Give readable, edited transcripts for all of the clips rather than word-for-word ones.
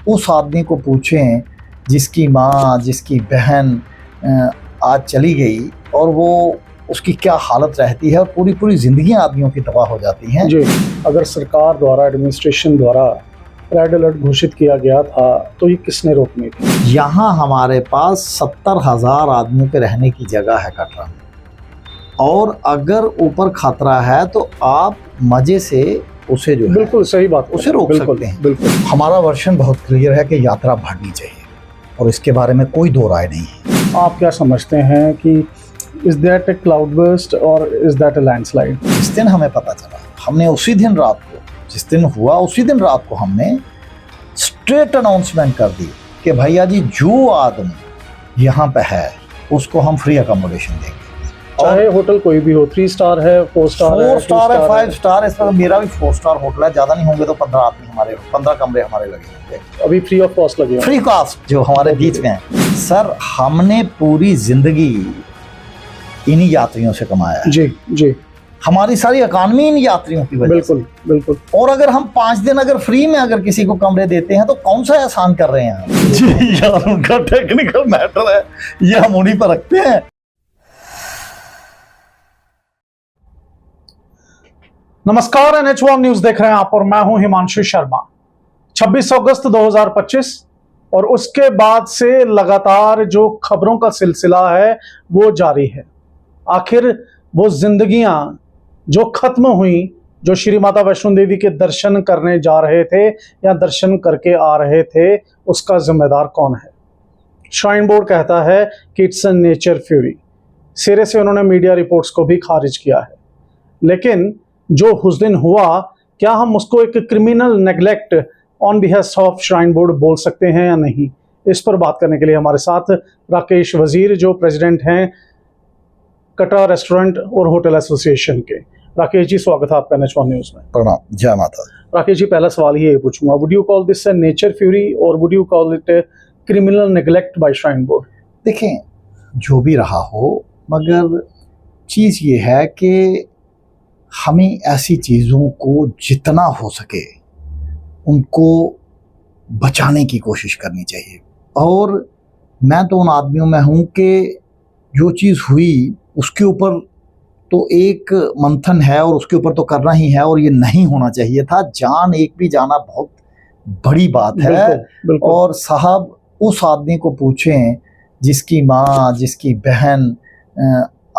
उस आदमी को पूछें जिसकी माँ, जिसकी बहन आज चली गई और वो उसकी क्या हालत रहती है, और पूरी पूरी ज़िंदगी आदमियों की तबाह हो जाती हैं। जी, अगर सरकार द्वारा, एडमिनिस्ट्रेशन द्वारा रेड अलर्ट घोषित किया गया था तो ये किसने रोकनी थी? यहाँ हमारे पास 70,000 आदमियों के रहने की जगह है कटरा में, और अगर ऊपर खतरा है तो आप मज़े से उसे जो बिल्कुल सही बात, उसे रोक सकते हैं। बिल्कुल। हमारा वर्जन बहुत क्लियर है कि यात्रा बढ़नी चाहिए और इसके बारे में कोई दो राय नहीं है। आप क्या समझते हैं कि is that a cloud burst और इज दैट ए लैंडस्लाइड? जिस दिन हमें पता चला, हमने उसी दिन रात को, जिस दिन हुआ उसी दिन रात को हमने स्ट्रेट अनाउंसमेंट कर दी कि भैया जी जो आदमी यहाँ पे है उसको हम फ्री अकोमोडेशन देंगे, चाहे होटल कोई भी हो, 3 स्टार है, 4 स्टार है, 4 स्टार है, 5 स्टार है। इस तरह मेरा भी 4 स्टार होटल है, ज़्यादा नहीं होंगे तो 15 आदमी हमारे, 15 कमरे हमारे लगे होंगे, अभी फ्री ऑफ कॉस्ट लगे, फ्री कास्ट जो हमारे बीच में है। सर हमने पूरी जिंदगी इन्हीं यात्रियों से कमाया है। जी जी, हमारी सारी इकॉनमी इन यात्रियों की वजह से। बिल्कुल बिल्कुल। और अगर हम 5 दिन अगर फ्री में अगर किसी को कमरे देते हैं तो कौन सा एहसान कर रहे हैं जी यार, उनका टेक्निकल मैटर है, ये हम उन्हीं पर रखते हैं। नमस्कार, NH1 न्यूज देख रहे हैं आप और मैं हूं हिमांशु शर्मा। 26 अगस्त 2025 और उसके बाद से लगातार जो खबरों का सिलसिला है वो जारी है। आखिर वो जिंदगियां जो खत्म हुई, जो श्री माता वैष्णो देवी के दर्शन करने जा रहे थे या दर्शन करके आ रहे थे, उसका जिम्मेदार कौन है? श्राइन बोर्ड कहता है कि इट्स अ नेचर फ्यूरी। सिरे से उन्होंने मीडिया रिपोर्ट्स को भी खारिज किया है, लेकिन जो उस दिन हुआ, क्या हम उसको एक criminal neglect on behalf of shrine board बोल सकते हैं या नहीं? इस पर बात करने के लिए हमारे साथ राकेश वजीर, जो प्रेसिडेंट हैं कटरा रेस्टोरेंट और होटल एसोसिएशन के। राकेश जी, स्वागत है आपका NH1 न्यूज में। प्रणाम, जय माता। राकेश जी, पहला सवाल ये पूछूंगा, would you call this a nature fury or would you call it a criminal neglect by shrine board? देखें, जो भी रहा हो, मगर चीज़ ये है कि हमें ऐसी चीज़ों को जितना हो सके उनको बचाने की कोशिश करनी चाहिए। और मैं तो उन आदमियों में हूँ कि जो चीज़ हुई उसके ऊपर तो एक मंथन है और उसके ऊपर तो करना ही है, और ये नहीं होना चाहिए था। जान एक भी जाना बहुत बड़ी बात है। बिल्कुल। और साहब उस आदमी को पूछें जिसकी माँ, जिसकी बहन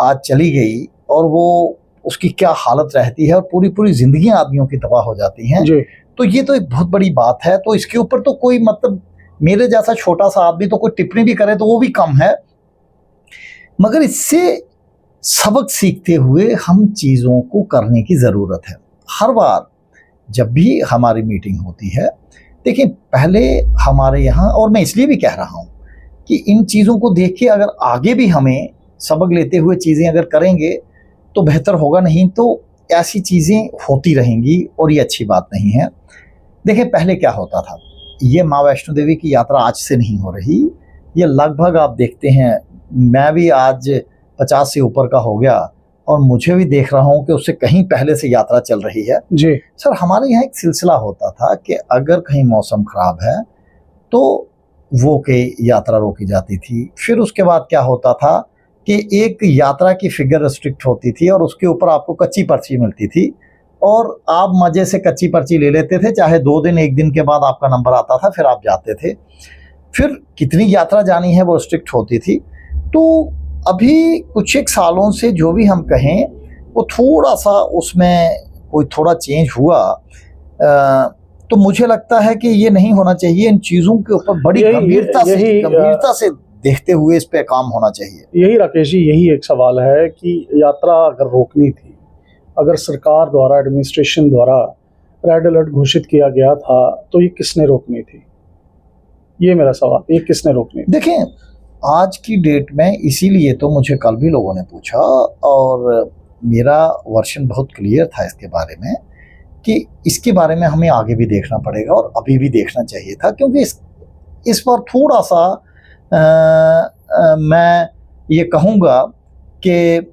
आज चली गई और वो उसकी क्या हालत रहती है, और पूरी पूरी ज़िंदगी आदमियों की तबाह हो जाती हैं जी। तो ये तो एक बहुत बड़ी बात है। तो इसके ऊपर तो कोई, मतलब मेरे जैसा छोटा सा आदमी तो कोई टिप्पणी भी करे तो वो भी कम है, मगर इससे सबक सीखते हुए हम चीज़ों को करने की ज़रूरत है। हर बार जब भी हमारी मीटिंग होती है, देखिए पहले हमारे यहाँ, और मैं इसलिए भी कह रहा हूँ कि इन चीज़ों को देख के अगर आगे भी हमें सबक लेते हुए चीज़ें अगर करेंगे तो बेहतर होगा, नहीं तो ऐसी चीज़ें होती रहेंगी और ये अच्छी बात नहीं है। देखिए पहले क्या होता था, ये माँ वैष्णो देवी की यात्रा आज से नहीं हो रही, ये लगभग आप देखते हैं, मैं भी आज 50 से ऊपर का हो गया और मुझे भी देख रहा हूँ कि उससे कहीं पहले से यात्रा चल रही है जी। सर, हमारे यहाँ एक सिलसिला होता था कि अगर कहीं मौसम ख़राब है तो वो के यात्रा रोकी जाती थी। फिर उसके बाद क्या होता था कि एक यात्रा की फिगर रिस्ट्रिक्ट होती थी और उसके ऊपर आपको कच्ची पर्ची मिलती थी और आप मज़े से कच्ची पर्ची ले लेते थे, चाहे 2 दिन, 1 दिन के बाद आपका नंबर आता था, फिर आप जाते थे। फिर कितनी यात्रा जानी है वो रिस्ट्रिक्ट होती थी। तो अभी कुछ एक सालों से जो भी हम कहें वो थोड़ा सा उसमें कोई थोड़ा चेंज हुआ, तो मुझे लगता है कि ये नहीं होना चाहिए। इन चीज़ों के ऊपर बड़ी गंभीरता से देखते हुए इस पे काम होना चाहिए। यही राकेश जी, यही एक सवाल है कि यात्रा अगर रोकनी थी, अगर सरकार द्वारा, एडमिनिस्ट्रेशन द्वारा रेड अलर्ट घोषित किया गया था तो ये किसने रोकनी थी? ये मेरा सवाल, ये किसने रोकनी थी? देखें, आज की डेट में, इसीलिए तो मुझे कल भी लोगों ने पूछा और मेरा वर्जन बहुत क्लियर था इसके बारे में कि इसके बारे में हमें आगे भी देखना पड़ेगा और अभी भी देखना चाहिए था, क्योंकि इस बार थोड़ा सा मैं ये कहूँगा कि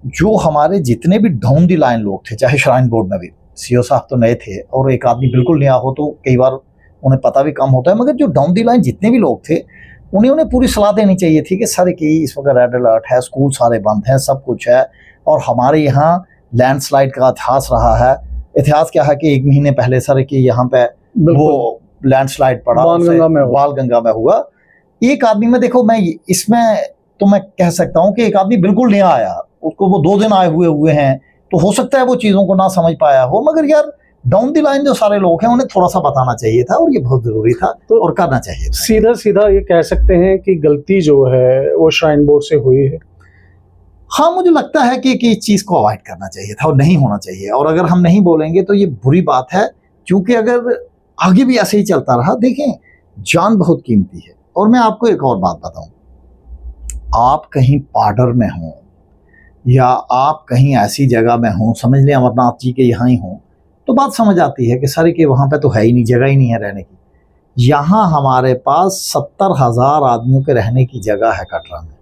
जो हमारे जितने भी डाउन द लाइन लोग थे, चाहे श्राइन बोर्ड में भी, CO साहब तो नए थे और एक आदमी बिल्कुल नया हो तो कई बार उन्हें पता भी कम होता है। मगर जो डाउन दी लाइन जितने भी लोग थे उन्हें पूरी सलाह देनी चाहिए थी कि सर कि इस वक्त रेड अलर्ट है, स्कूल सारे बंद हैं, सब कुछ है, और हमारे यहाँ लैंडस्लाइड का इतिहास रहा है। इतिहास क्या है कि 1 महीने पहले सर कि यहाँ पे वो लैंडस्लाइड पड़ा, बालगंगा में हुआ। एक आदमी में देखो, मैं इसमें तो मैं कह सकता हूँ कि एक आदमी बिल्कुल नया आया, उसको वो 2 दिन आए हुए हैं, तो हो सकता है वो चीज़ों को ना समझ पाया हो। मगर यार डाउन दी लाइन जो सारे लोग हैं उन्हें थोड़ा सा बताना चाहिए था, और ये बहुत जरूरी था तो और करना चाहिए था। सीधा सीधा ये कह सकते हैं कि गलती जो है वो श्राइन बोर्ड से हुई है। हाँ, मुझे लगता है कि इस चीज़ को अवॉइड करना चाहिए था और नहीं होना चाहिए। और अगर हम नहीं बोलेंगे तो ये बुरी बात है, क्योंकि अगर आगे भी ऐसे ही चलता रहा, देखें जान बहुत कीमती है। और मैं आपको एक और बात बताऊं, आप कहीं पाडर में हों या आप कहीं ऐसी जगह में हों, समझ लें अमरनाथ जी के यहाँ ही हों, तो बात समझ आती है कि सर कि वहाँ पे तो है ही नहीं, जगह ही नहीं है रहने की। यहाँ हमारे पास 70,000 आदमियों के रहने की जगह है कटरा में,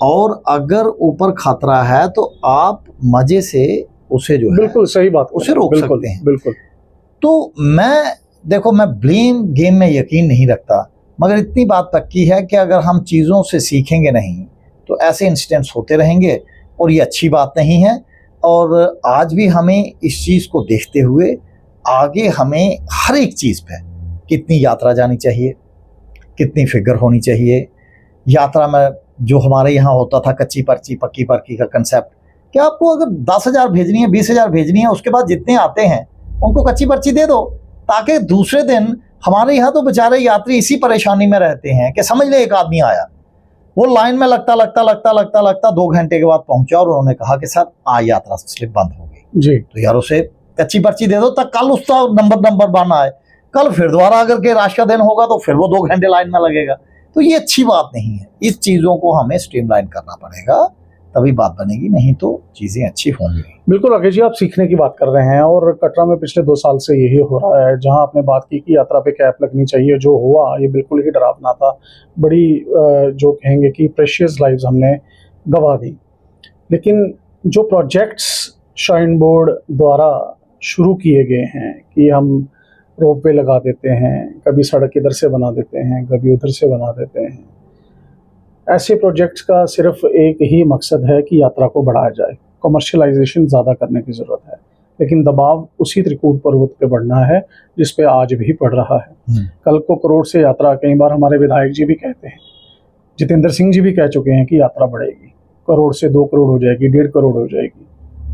और अगर ऊपर खतरा है तो आप मजे से उसे जो है, बिल्कुल सही बात, उसे रोक सकते हैं। बिल्कुल। तो मैं ब्लेम गेम में यकीन नहीं रखता, मगर इतनी बात पक्की है कि अगर हम चीज़ों से सीखेंगे नहीं तो ऐसे इंसिडेंट्स होते रहेंगे, और ये अच्छी बात नहीं है। और आज भी हमें इस चीज़ को देखते हुए आगे हमें हर एक चीज़ पे कितनी यात्रा जानी चाहिए, कितनी फिगर होनी चाहिए यात्रा में। जो हमारे यहाँ होता था कच्ची पर्ची पक्की पर्ची का कंसेप्ट, कि आपको अगर 10,000 भेजनी है, 20,000 भेजनी है, उसके बाद जितने आते हैं उनको कच्ची पर्ची दे दो, ताकि दूसरे दिन हमारे यहाँ तो बेचारे यात्री इसी परेशानी में रहते हैं कि समझ ले एक आदमी आया, वो लाइन में लगता 2 घंटे के बाद पहुंचा और उन्होंने कहा कि सर यात्रा स्लिप बंद हो गई जी। तो यार उसे कच्ची पर्ची दे दो, तक कल उसका नंबर बना है, कल फिर दोबारा अगर के राश का दिन होगा तो फिर वो 2 घंटे लाइन में लगेगा। तो ये अच्छी बात नहीं है। इस चीज़ों को हमें स्ट्रीमलाइन करना पड़ेगा, तभी बात बनेगी, नहीं तो चीज़ें अच्छी होंगी। बिल्कुल राकेश जी, आप सीखने की बात कर रहे हैं, और कटरा में पिछले 2 साल से यही हो रहा है। जहां आपने बात की कि यात्रा पे कैप लगनी चाहिए, जो हुआ ये बिल्कुल ही डरावना था। बड़ी जो कहेंगे कि प्रेशियस लाइव्स हमने गंवा दी। लेकिन जो प्रोजेक्ट्स श्राइन बोर्ड द्वारा शुरू किए गए हैं कि हम रोप वे लगा देते हैं, कभी सड़क इधर से बना देते हैं, कभी उधर से बना देते हैं, ऐसे प्रोजेक्ट्स का सिर्फ एक ही मकसद है कि यात्रा को बढ़ाया जाए, कमर्शियलाइजेशन ज़्यादा करने की ज़रूरत है। लेकिन दबाव उसी त्रिकूट पर्वत पे बढ़ना है जिस पे आज भी पड़ रहा है। कल को करोड़ से यात्रा, कई बार हमारे विधायक जी भी कहते हैं, जितेंद्र सिंह जी भी कह चुके हैं कि यात्रा बढ़ेगी, करोड़ से 2 करोड़ हो जाएगी, 1.5 करोड़ हो जाएगी।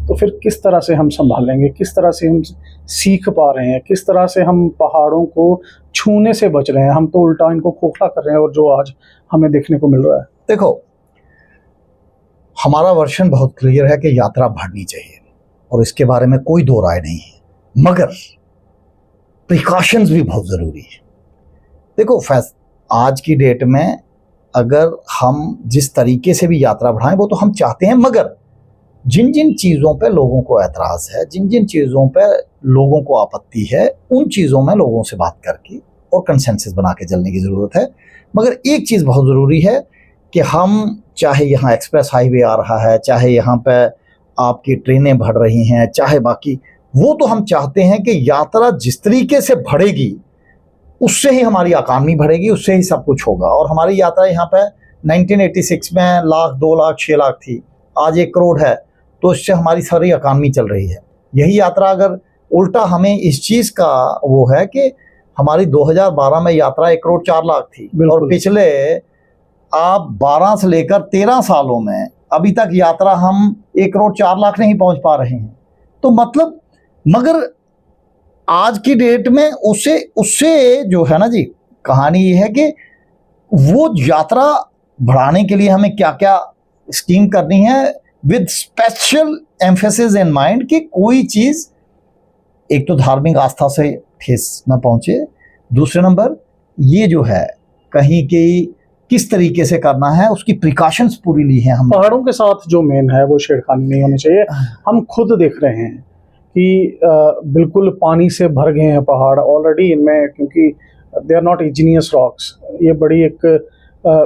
तो फिर किस तरह से हम संभालेंगे, किस तरह से हम सीख पा रहे हैं, किस तरह से हम पहाड़ों को छूने से बच रहे हैं? हम तो उल्टा इनको खोखला कर रहे हैं, और जो आज हमें देखने को मिल रहा है। देखो, हमारा वर्जन बहुत क्लियर है कि यात्रा बढ़नी चाहिए और इसके बारे में कोई दो राय नहीं है, मगर प्रिकॉशंस भी बहुत ज़रूरी है। देखो आज की डेट में अगर हम जिस तरीके से भी यात्रा बढ़ाएं वो तो हम चाहते हैं, मगर जिन जिन चीज़ों पे लोगों को एतराज़ है, जिन जिन चीज़ों पे लोगों को आपत्ति है, उन चीज़ों में लोगों से बात करके और कंसेंसस बना के चलने की ज़रूरत है। मगर एक चीज़ बहुत ज़रूरी है कि हम, चाहे यहाँ एक्सप्रेस हाईवे आ रहा है, चाहे यहाँ पे आपकी ट्रेनें बढ़ रही हैं, चाहे बाकी, वो तो हम चाहते हैं कि यात्रा जिस तरीके से बढ़ेगी उससे ही हमारी इकॉनमी बढ़ेगी, उससे ही सब कुछ होगा। और हमारी यात्रा यहाँ पे 1986 में 1 लाख, 2 लाख, 6 लाख थी, आज 1 करोड़ है, तो इससे हमारी सारी इकॉनमी चल रही है। यही यात्रा अगर उल्टा हमें इस चीज़ का वो है कि हमारी 2012 में यात्रा 1 करोड़ 4 लाख थी, और पिछले आप 12 से लेकर 13 सालों में अभी तक यात्रा हम 1 करोड़ 4 लाख नहीं पहुंच पा रहे हैं। तो मतलब, मगर आज की डेट में उससे जो है ना जी, कहानी ये है कि वो यात्रा बढ़ाने के लिए हमें क्या क्या स्कीम करनी है, with special emphasis in mind कि कोई चीज़ एक तो धार्मिक आस्था से ठेस न पहुंचे, दूसरे नंबर ये जो है कहीं की किस तरीके से करना है उसकी प्रिकॉशंस पूरी ली है हम। पहाड़ों के साथ जो मेन है वो छेड़खानी नहीं होनी चाहिए। हम खुद देख रहे हैं कि बिल्कुल पानी से भर गए हैं पहाड़ ऑलरेडी इनमें, क्योंकि they are not igneous rocks, ये बड़ी एक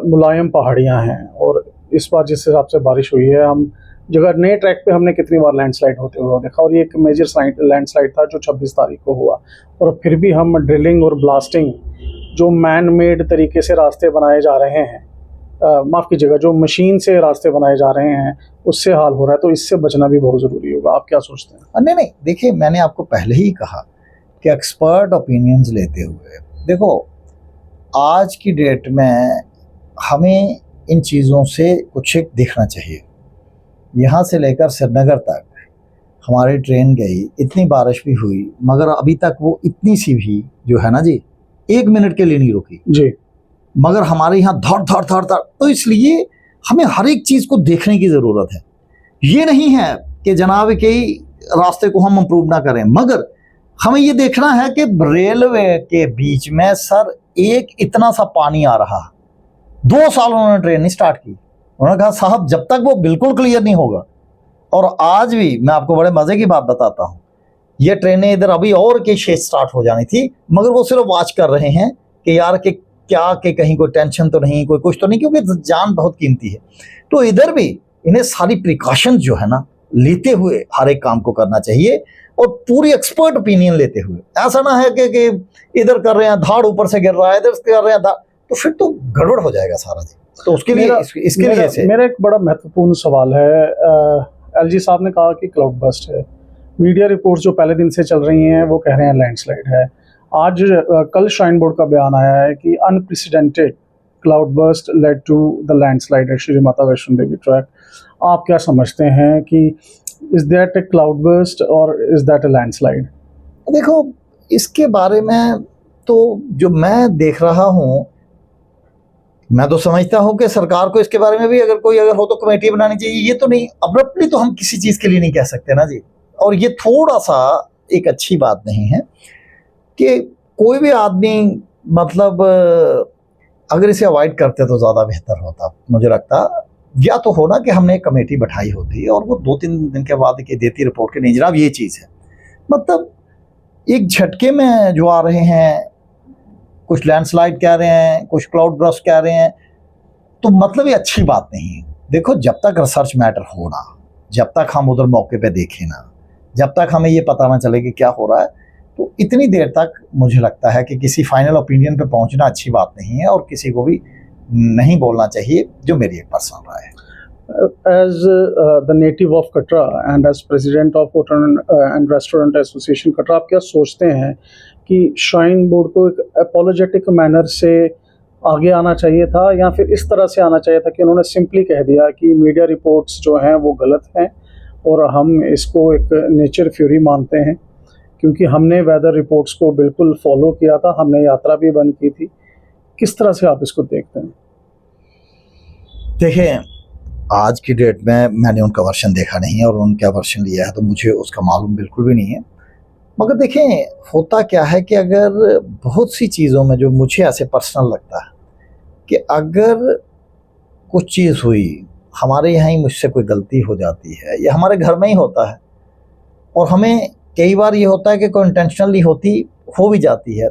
मुलायम पहाड़ियाँ हैं। और इस बार जिस हिसाब से बारिश हुई है, हम जगह नए ट्रैक पे हमने कितनी बार लैंडस्लाइड होते हुए देखा, और ये एक मेजर लैंडस्लाइड था जो 26 तारीख को हुआ। और फिर भी हम ड्रिलिंग और ब्लास्टिंग, जो मैन मेड तरीके से रास्ते बनाए जा रहे हैं, माफ़ कीजिएगा, जो मशीन से रास्ते बनाए जा रहे हैं, उससे हाल हो रहा है। तो इससे बचना भी बहुत ज़रूरी होगा। आप क्या सोचते हैं? नहीं नहीं, देखिए मैंने आपको पहले ही कहा कि एक्सपर्ट ओपिनियंस लेते हुए, देखो आज की डेट में हमें इन चीज़ों से कुछ एक देखना चाहिए। यहाँ से लेकर श्रीनगर तक हमारी ट्रेन गई, इतनी बारिश भी हुई, मगर अभी तक वो इतनी सी भी जो है ना जी, 1 मिनट के लिए नहीं रुकी जी। मगर हमारे यहाँ धड़ धड़ धड़ धड़। तो इसलिए हमें हर एक चीज़ को देखने की ज़रूरत है। ये नहीं है कि जनाब के रास्ते को हम इम्प्रूव ना करें, मगर हमें ये देखना है कि रेलवे के बीच में सर एक इतना सा पानी आ रहा है। 2 साल उन्होंने ट्रेन नहीं स्टार्ट की। उन्होंने कहा साहब जब तक वो बिल्कुल क्लियर नहीं होगा, और आज भी मैं आपको बड़े मज़े की बात बताता हूँ, ये ट्रेनें इधर अभी और के शेष स्टार्ट हो जानी थी, मगर वो सिर्फ वॉच कर रहे हैं कि यार कि क्या कि कहीं कोई टेंशन तो नहीं, कोई कुछ तो नहीं, क्योंकि जान बहुत कीमती है। तो इधर भी इन्हें सारी प्रिकॉशन जो है ना लेते हुए हर एक काम को करना चाहिए, और पूरी एक्सपर्ट ओपिनियन लेते हुए। ऐसा ना है कि इधर कर रहे हैं धाड़ ऊपर से गिर रहा है, इधर से कर रहे हैं धाड़, तो फिर तो गड़बड़ हो जाएगा सारा जी। तो उसके लिए इसके लिए से मेरा एक बड़ा महत्वपूर्ण सवाल है। एलजी साहब ने कहा कि क्लाउड बस्ट है। मीडिया रिपोर्ट्स जो पहले दिन से चल रही हैं वो कह रहे हैं लैंडस्लाइड है। आज कल श्राइन बोर्ड का बयान आया है कि unprecedented cloudburst led to the landslide at Shri Mata Vaishno Devi track. आप क्या समझते हैं कि is that a cloudburst और इज दैट ए लैंडस्लाइड? देखो इसके बारे में तो जो मैं देख रहा हूँ, मैं तो समझता हूँ कि सरकार को इसके बारे में भी अगर हो तो कमेटी बनानी चाहिए। ये तो नहीं, अब्रप्टली तो हम किसी चीज़ के लिए नहीं कह सकते ना जी। और ये थोड़ा सा एक अच्छी बात नहीं है कि कोई भी आदमी मतलब अगर इसे अवॉइड करते तो ज़्यादा बेहतर होता मुझे लगता। या तो होना कि हमने एक कमेटी बैठाई होती और वो 2-3 दिन के बाद के देती रिपोर्ट के नहीं जनाब ये चीज़ है। मतलब एक झटके में जो आ रहे हैं, कुछ लैंडस्लाइड कह रहे हैं, कुछ क्लाउड बस्ट कह रहे हैं, तो मतलब ये अच्छी बात नहीं है। देखो जब तक रिसर्च मैटर हो ना, जब तक हम उधर मौके पे देखें ना, जब तक हमें ये पता ना चले कि क्या हो रहा है, तो इतनी देर तक मुझे लगता है कि किसी फाइनल ओपिनियन पे पहुंचना अच्छी बात नहीं है, और किसी को भी नहीं बोलना चाहिए, जो मेरी एक पर्सनल राय है। As the native of Katra and as president of Hotel and Restaurant Association Katra, आप क्या सोचते हैं कि श्राइन बोर्ड को एक apologetic मैनर से आगे आना चाहिए था, या फिर इस तरह से आना चाहिए था कि उन्होंने सिंपली कह दिया कि मीडिया रिपोर्ट्स जो हैं वो गलत हैं और हम इसको एक नेचर फ्यूरी मानते हैं, क्योंकि हमने वेदर रिपोर्ट्स को बिल्कुल फॉलो किया था, हमने यात्रा भी बंद की थी। किस तरह से आप इसको देखते हैं? देखिए आज की डेट में मैंने उनका वर्शन देखा नहीं है, और उनका वर्शन लिया है तो मुझे उसका मालूम बिल्कुल भी नहीं है। मगर देखें होता क्या है कि अगर बहुत सी चीज़ों में जो मुझे ऐसे पर्सनल लगता है कि अगर कुछ चीज़ हुई, हमारे यहाँ ही मुझसे कोई गलती हो जाती है, या हमारे घर में ही होता है, और हमें कई बार ये होता है कि कोई इंटेंशनली हो भी जाती है,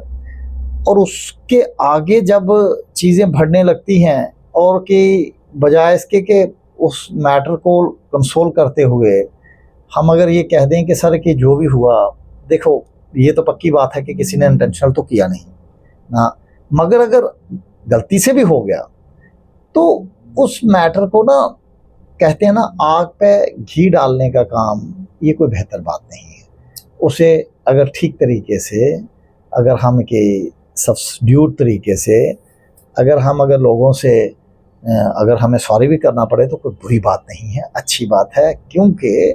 और उसके आगे जब चीज़ें बढ़ने लगती हैं, और कि बजाय इसके कि उस मैटर को कंसोल करते हुए हम अगर ये कह दें कि सर कि जो भी हुआ, देखो ये तो पक्की बात है कि किसी ने इंटेंशनल तो किया नहीं ना, मगर अगर गलती से भी हो गया तो उस मैटर को ना कहते हैं ना आग पे घी डालने का काम, ये कोई बेहतर बात नहीं है। उसे अगर ठीक तरीके से अगर हम के सब्स्टिट्यूट तरीके से अगर लोगों से अगर हमें सॉरी भी करना पड़े तो कोई बुरी बात नहीं है, अच्छी बात है, क्योंकि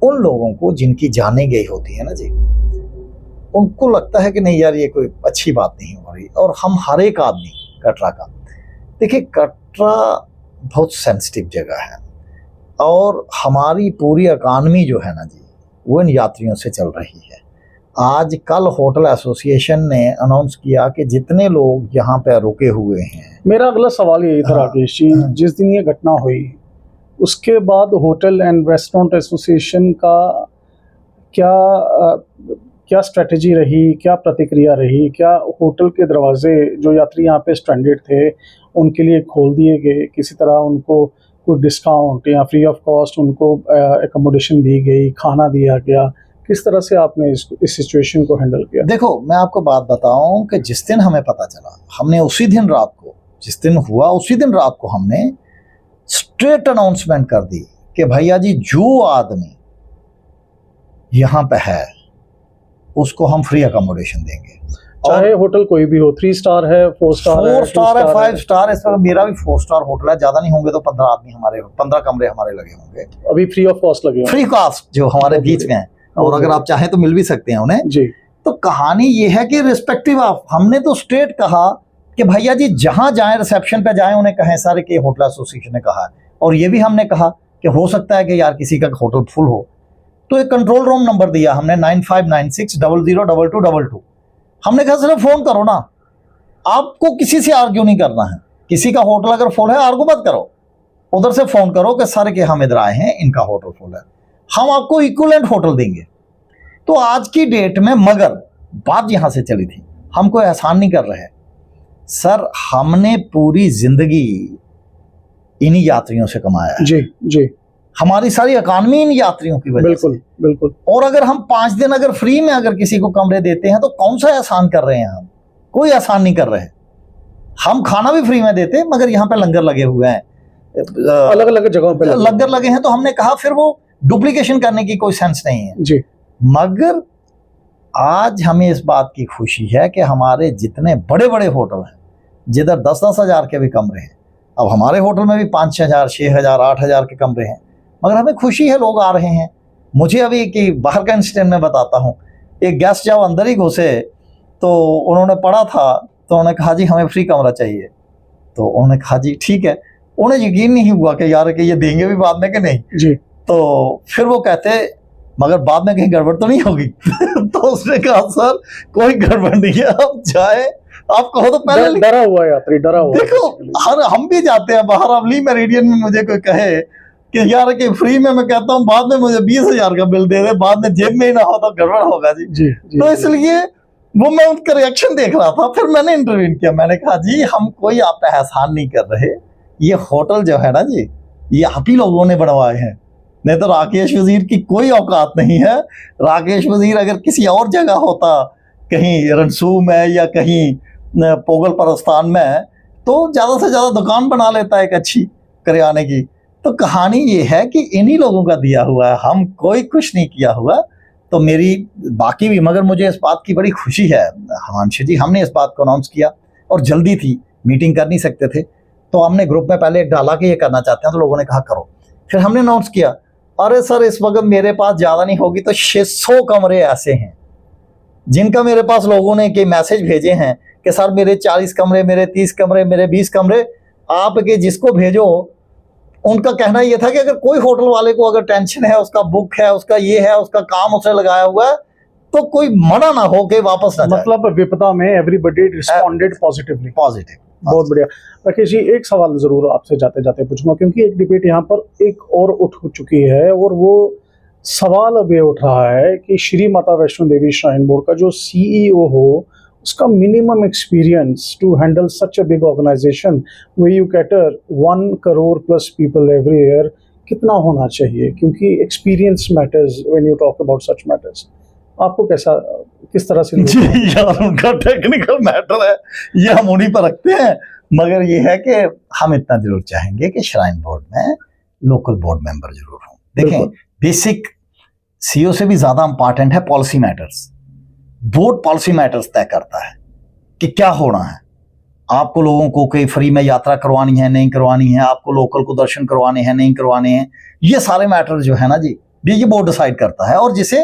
उन लोगों को जिनकी जाने गई होती है ना जी, उनको लगता है कि नहीं यार ये कोई अच्छी बात नहीं हो रही। और हम हर एक आदमी कटरा का, देखिए कटरा बहुत सेंसिटिव जगह है, और हमारी पूरी इकानमी जो है ना जी वो इन यात्रियों से चल रही है। आज कल होटल एसोसिएशन ने अनाउंस किया कि जितने लोग यहाँ पे रुके हुए हैं। मेरा अगला सवाल यही था राकेश जी, जिस दिन ये घटना हुई उसके बाद होटल एंड रेस्टोरेंट एसोसिएशन का क्या स्ट्रेटजी रही, क्या प्रतिक्रिया रही? क्या होटल के दरवाजे जो यात्री यहाँ पे स्ट्रैंडेड थे उनके लिए खोल दिए गए, किसी तरह उनको कोई डिस्काउंट या फ्री ऑफ कॉस्ट उनको एकोमोडेशन दी गई, खाना दिया गया, किस तरह से आपने इस सिचुएशन को हैंडल किया? देखो, मैं आपको बात बताऊं कि जिस दिन हमें पता चला, हमने उसी दिन रात को, जिस दिन हुआ उसी दिन रात को हमने स्ट्रेट अनाउंसमेंट कर दी कि भैया जी जो आदमी यहाँ पे है उसको हम फ्री अकोमोडेशन देंगे, चाहे होटल कोई भी हो, 3 स्टार है, 4 स्टार है, 4 स्टार है, 5 स्टार है। इस पर मेरा भी 4 स्टार होटल है, ज्यादा नहीं होंगे तो 15 आदमी हमारे, 15 कमरे हमारे लगे होंगे, अभी फ्री ऑफ कॉस्ट लगे फ्री कास्ट जो हमारे बीच में है, और अगर आप चाहें तो मिल भी सकते हैं उन्हें जी। तो कहानी ये है कि रिस्पेक्टिव ऑफ, हमने तो स्ट्रेट कहा कि भैया जी जहां जाएं, रिसेप्शन पे जाएं, उन्हें कहें सारे के होटल एसोसिएशन ने कहा है, और ये भी हमने कहा कि हो सकता है कि यार किसी का होटल फुल हो, तो एक कंट्रोल रूम नंबर दिया हमने 9596002222। हमने कहा सिर्फ फोन करो ना, आपको किसी से आर्ग्यू नहीं करना है, किसी का होटल अगर फुल है आर्ग्यू मत करो, उधर से फोन करो कि सर के हम इधर आए हैं, इनका होटल फुल है, हम आपको इक्विवेलेंट होटल देंगे। तो आज की डेट में, मगर बात यहां से चली थी, हम कोई एहसान नहीं कर रहे सर, हमने पूरी जिंदगी इन्हीं यात्रियों से कमाया है। जी जी, हमारी सारी इकॉनमी इन यात्रियों की वजह बिल्कुल से। बिल्कुल। और अगर हम 5 दिन अगर फ्री में अगर किसी को कमरे देते हैं तो कौन सा एहसान कर रहे हैं हम? कोई एहसान नहीं कर रहे। हम खाना भी फ्री में देते हैं, मगर यहाँ पे लंगर लगे हुए हैं, अलग अलग जगहों पे लंगर लगे हैं, तो हमने कहा फिर वो डुप्लीकेशन करने की कोई सेंस नहीं है जी। मगर आज हमें इस बात की खुशी है कि हमारे जितने बड़े बड़े होटल हैं, जिधर 10-10 हजार के भी कमरे हैं, अब हमारे होटल में भी 5 हजार, 6 हजार, 8 हजार के कमरे हैं, मगर हमें खुशी है लोग आ रहे हैं। मुझे अभी कि बाहर का इंसिडेंट में बताता हूँ, एक गेस्ट जब अंदर ही घुसे तो उन्होंने पढ़ा था, तो उन्होंने कहा जी हमें फ्री कमरा चाहिए, तो उन्होंने कहा जी ठीक है। उन्हें यकीन नहीं हुआ कि यार कि ये देंगे भी बाद में कि नहीं जी। तो फिर वो कहते मगर बाद में कहीं गड़बड़ तो नहीं होगी तो उसने कहा सर कोई गड़बड़ नहीं है, आप जाए, आप कहो तो पहले डरा हुआ यात्री, डरा हुआ। देखो हर हम भी जाते हैं बाहर, अब ली मेरिडियन में मुझे कोई कहे कि यार कि फ्री में, मैं कहता हूँ बाद में मुझे 20,000 का बिल दे दे, बाद में जेब में ही ना हो तो गड़बड़ होगा जी। जी, जी तो इसलिए वो मैं उनका रिएक्शन देख रहा था, फिर मैंने इंटरव्यू किया, मैंने कहा जी हम कोई आप पे एहसान नहीं कर रहे, ये होटल जो है ना जी, ये आप ही लोगों ने बनवाए हैं, नहीं तो राकेश वजीर की कोई औकात नहीं है। राकेश वजीर अगर किसी और जगह होता, कहीं रनसू में या कहीं पोगल परस्तान में, तो ज़्यादा से ज़्यादा दुकान बना लेता है एक अच्छी करियाने की। तो कहानी ये है कि इन्हीं लोगों का दिया हुआ है, हम कोई कुछ नहीं किया हुआ। तो मेरी बाकी भी, मगर मुझे इस बात की बड़ी खुशी है हिमांशु जी, हमने इस बात को अनाउंस किया और जल्दी थी, मीटिंग कर नहीं सकते थे, तो हमने ग्रुप में पहले एक डाला कि ये करना चाहते हैं, तो लोगों ने कहा करो, फिर हमने अनाउंस किया, अरे सर इस वक्त मेरे पास ज़्यादा नहीं होगी तो 600 कमरे ऐसे हैं जिनका मेरे पास लोगों ने के मैसेज भेजे हैं कि सर मेरे 40 कमरे, मेरे 30 कमरे, मेरे 20 कमरे, आपके जिसको भेजो। उनका कहना ये था कि अगर कोई होटल वाले को अगर टेंशन है, उसका बुक है, उसका ये है, उसका काम उसने लगाया हुआ है, तो कोई मना ना हो के वापस ना जाए। मतलब विपदा में एवरीबॉडी रिस्पोंडेड पॉजिटिवली। पॉजिटिव। बहुत बढ़िया। राकेश जी, एक सवाल जरूर आपसे जाते जाते पूछूंगा, क्योंकि एक डिबेट यहाँ पर एक और उठ चुकी है, और वो सवाल अब ये उठ रहा है कि श्री माता वैष्णो देवी श्राइन बोर्ड का जो सीईओ हो, उसका minimum experience to handle such a big organisation way you cater 1 crore plus people every year कितना होना चाहिए? क्योंकि experience matters when you talk about such matters. आपको कैसा, किस तरह से? जी यार, उनका टेक्निकल मैटर है, ये हम उन्हीं पर रखते हैं, मगर ये है कि हम इतना जरूर चाहेंगे कि श्राइन बोर्ड में लोकल बोर्ड मेंबर जरूर हों। देखें, बेसिक सीईओ से भी ज्यादा इंपॉर्टेंट है policy matters. Board policy matters तय करता है कि क्या होना है, आपको लोगों को कोई फ्री में यात्रा करवानी है, नहीं करवानी है, आपको लोकल को दर्शन करवाने हैं, नहीं करवाने हैं, ये सारे मैटर जो है ना जी, ये बोर्ड डिसाइड करता है, और जिसे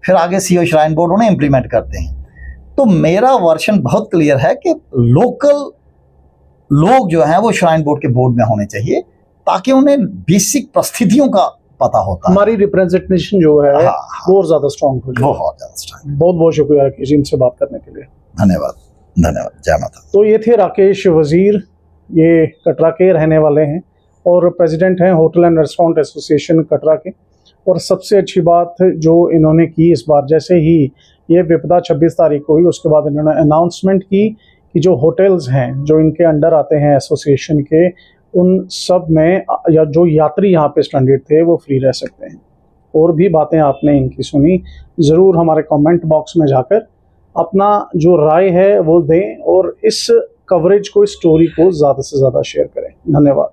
फिर आगे सीईओ श्राइन बोर्ड उन्हें इंप्लीमेंट करते हैं। तो मेरा वर्शन बहुत क्लियर है कि लोकल लोग जो हैं वो श्राइन बोर्ड के बोर्ड में होने चाहिए, ताकि उन्हें बेसिक परिस्थितियों का पता होता है। हमारी रिप्रेजेंटेशन जो है वो ज्यादा स्ट्रॉन्ग हो जाए। बहुत ज्यादा स्ट्रॉन्ग। बहुत बहुत शुक्रिया राकेश जी इनसे बात करने के लिए। धन्यवाद, धन्यवाद, जय माता। तो ये थे राकेश वजीर, ये कटरा के रहने वाले हैं और प्रेसिडेंट हैं hotel and restaurant association Katra के। और सबसे अच्छी बात जो इन्होंने की इस बार, जैसे ही ये विपदा 26 तारीख को हुई, उसके बाद इन्होंने अनाउंसमेंट की कि जो होटल्स हैं जो इनके अंडर आते हैं एसोसिएशन के, उन सब में या जो यात्री यहाँ पे स्ट्रैंडेड थे वो फ्री रह सकते हैं। और भी बातें आपने इनकी सुनी, ज़रूर हमारे कमेंट बॉक्स में जाकर अपना जो राय है वो दें और इस कवरेज को, इस स्टोरी को ज़्यादा से ज़्यादा शेयर करें। धन्यवाद।